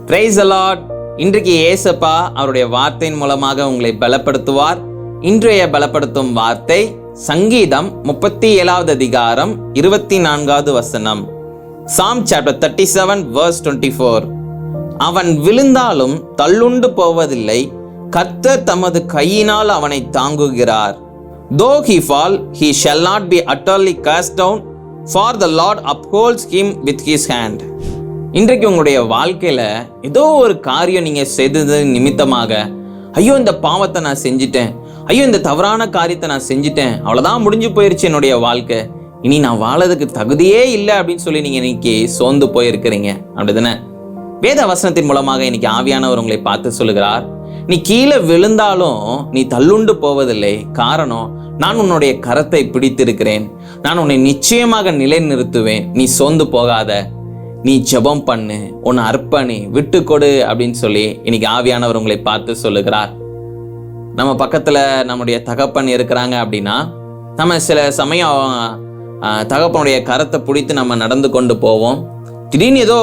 Praise the Lord. இன்றைக்கு ஏசப்பா அவருடைய வார்த்தையின் மூலமாக உங்களை பலப்படுத்துவார். இன்றைய பலப்படுத்தும் வார்த்தை சங்கீதம் 37வது அதிகாரம் 24வது வசனம். Psalm chapter 37 verse 24. அவன் விழுந்தாலும் தள்ளுண்டு போவதில்லை, கர்த்தர் தமது கையினால் அவனை தாங்குகிறார். Though he fall, he shall not be utterly cast down, for the Lord upholds him with his hand. இன்றைக்கு உங்களுடைய வாழ்க்கையில ஏதோ ஒரு காரியம் நீங்க செய்தது நிமித்தமாக, ஐயோ இந்த பாவத்தை நான் செஞ்சிட்டேன், ஐயோ இந்த தவறான காரியத்தை நான் செஞ்சிட்டேன், அவ்வளவுதான் முடிஞ்சு போயிருச்சு என்னுடைய வாழ்க்கை, இனி நான் வாழறதுக்கு தகுதியே இல்லை அப்படின்னு சொல்லி நீங்க இன்னைக்கு சோர்ந்து போயிருக்கிறீங்க. அப்படிதானே? வேத வசனத்தின் மூலமாக இன்னைக்கு ஆவியானவர் உங்களை பார்த்து சொல்லுகிறார், நீ கீழே விழுந்தாலும் நீ தள்ளுண்டு போவதில்லை. காரணம், நான் உன்னுடைய கரத்தை பிடித்திருக்கிறேன், நான் உன்னை நிச்சயமாக நிலை நிறுத்துவேன், நீ சோர்ந்து போகாத, நீ ஜெபம் பண்ணு, உன்னை அர்ப்பணி, விட்டு கொடு அப்படின்னு சொல்லி இன்னைக்கு ஆவியானவர் உங்களை பார்த்து சொல்லுகிறார். நம்ம பக்கத்துல நம்முடைய தகப்பன் இருக்கிறாங்க அப்படின்னா, நம்ம சில சமயம் தகப்பனுடைய கரத்தை பிடித்து நம்ம நடந்து கொண்டு போவோம். திடீர்னு ஏதோ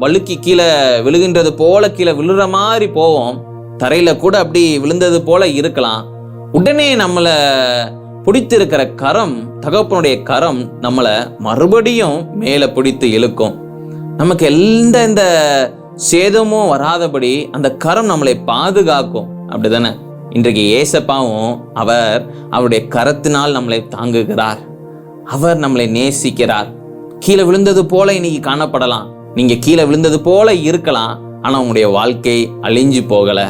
வழுக்கி கீழே விழுகின்றது போல கீழே விழுற மாதிரி போவோம், தரையில கூட அப்படி விழுந்தது போல இருக்கலாம். உடனே நம்மளை பிடித்திருக்கிற கரம், தகப்பனுடைய கரம் நம்மளை மறுபடியும் மேலே பிடித்து இழுக்கும். நமக்கு எந்த சேதமும் வராதபடி அந்த கரம் நம்மளை பாதுகாக்கும். அப்படிதானே? இன்றைக்கு ஏசப்பாவும் அவருடைய கரத்தினால் நம்மளை தாங்குகிறார். அவர் நம்மளை நேசிக்கிறார். கீழே விழுந்தது போல இன்னைக்கு காணப்படலாம், நீங்க கீழே விழுந்தது போல இருக்கலாம், ஆனா உங்களுடைய வாழ்க்கை அழிஞ்சு போகல.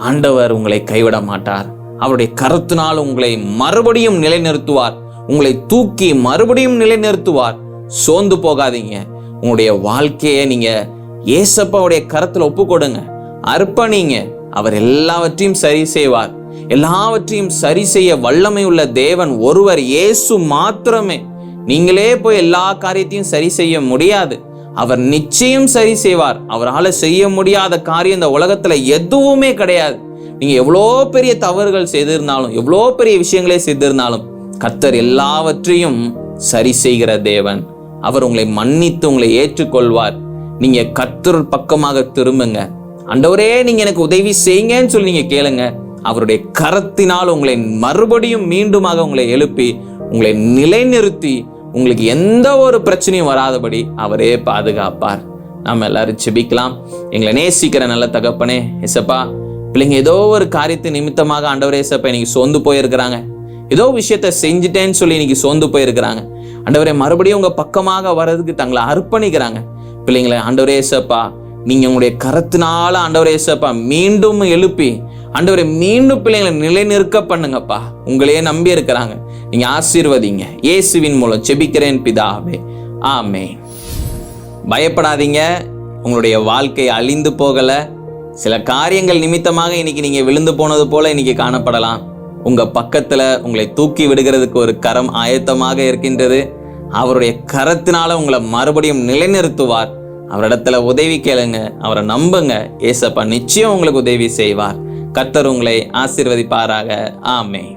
ஆண்டவர் உங்களை கைவிட மாட்டார். அவருடைய கரத்தினால் உங்களை மறுபடியும் நிலைநிறுத்துவார், உங்களை தூக்கி மறுபடியும் நிலைநிறுத்துவார். சோர்ந்து போகாதீங்க. உங்களுடைய வாழ்க்கையை நீங்க ஏசப்பாவுடைய கரத்துல ஒப்பு கொடுங்க, அர்ப்பணிங்க. அவர் எல்லாவற்றையும் சரி செய்வார். எல்லாவற்றையும் சரி செய்ய வல்லமை உள்ள தேவன் ஒருவர், இயேசு மாத்திரமே. நீங்களே போய் எல்லா காரியத்தையும் சரி செய்ய முடியாது. அவர் நிச்சயம் சரி செய்வார். அவரால் செய்ய முடியாத காரியம் இந்த உலகத்துல எதுவுமே கிடையாது. நீங்க எவ்வளோ பெரிய தவறுகள் செய்திருந்தாலும், எவ்வளோ பெரிய விஷயங்களே செய்திருந்தாலும், கர்த்தர் எல்லாவற்றையும் சரி செய்கிற தேவன். அவர் உங்களை மன்னித்து உங்களை ஏற்றுக்கொள்வார். நீங்க கர்த்தர் பக்கமாக திரும்புங்க. ஆண்டவரே நீங்க எனக்கு உதவி செய்யுங்கன்னு சொல்லி நீங்க கேளுங்க. அவருடைய கரத்தினால் உங்களை மறுபடியும் மீண்டுமாக உங்களை எழுப்பி உங்களை நிலைநிறுத்தி உங்களுக்கு எந்த ஒரு பிரச்சனையும் வராதபடி அவரே பாதுகாப்பார். நாம எல்லாரும் ஜெபிக்கலாம். எங்களை நேசிக்கிற நல்ல தகப்பனே, ஏசப்பா, பிள்ளைங்க ஏதோ ஒரு காரியத்தை நிமித்தமாக ஆண்டவரே ஏசப்பா இன்னைக்கு சோர்ந்து போயிருக்கிறாங்க. ஏதோ விஷயத்த செஞ்சுட்டேன்னு சொல்லி இன்னைக்கு சோர்ந்து போயிருக்கிறாங்க. ஆண்டவரே மறுபடியும் உங்க பக்கமாக வர்றதுக்கு தங்களை அர்ப்பணிக்கிறாங்க. பிள்ளைங்களை ஆண்டவரே ஏசப்பா, நீங்க உங்களுடைய கரத்தினால ஆண்டவரே ஏசப்பா மீண்டும் எழுப்பி ஆண்டவரே மீண்டும் பிள்ளைங்களை நிலைநிற்க பண்ணுங்கப்பா. உங்களையே நம்பி இருக்கிறாங்க. நீங்க ஆசீர்வதிங்க. இயேசுவின் மூலம் ஜெபிக்கிறேன் பிதாவே, ஆமென். பயப்படாதீங்க. உங்களுடைய வாழ்க்கை அழிந்து போகல. சில காரியங்கள் நிமித்தமாக இன்னைக்கு நீங்க விழுந்து போனது போல இன்னைக்கு காணப்படலாம். உங்க பக்கத்துல உங்களை தூக்கி விடுகிறதுக்கு ஒரு கரம் ஆயத்தமாக இருக்கின்றது. அவருடைய கரத்தினால உங்களை மறுபடியும் நிலைநிறுத்துவார். அவரிடத்துல உதவி கேளுங்க, அவரை நம்புங்க. ஏசப்பா நிச்சயம் உங்களுக்கு உதவி செய்வார். கர்த்தர் உங்களை ஆசீர்வதிப்பாராக. ஆமென்.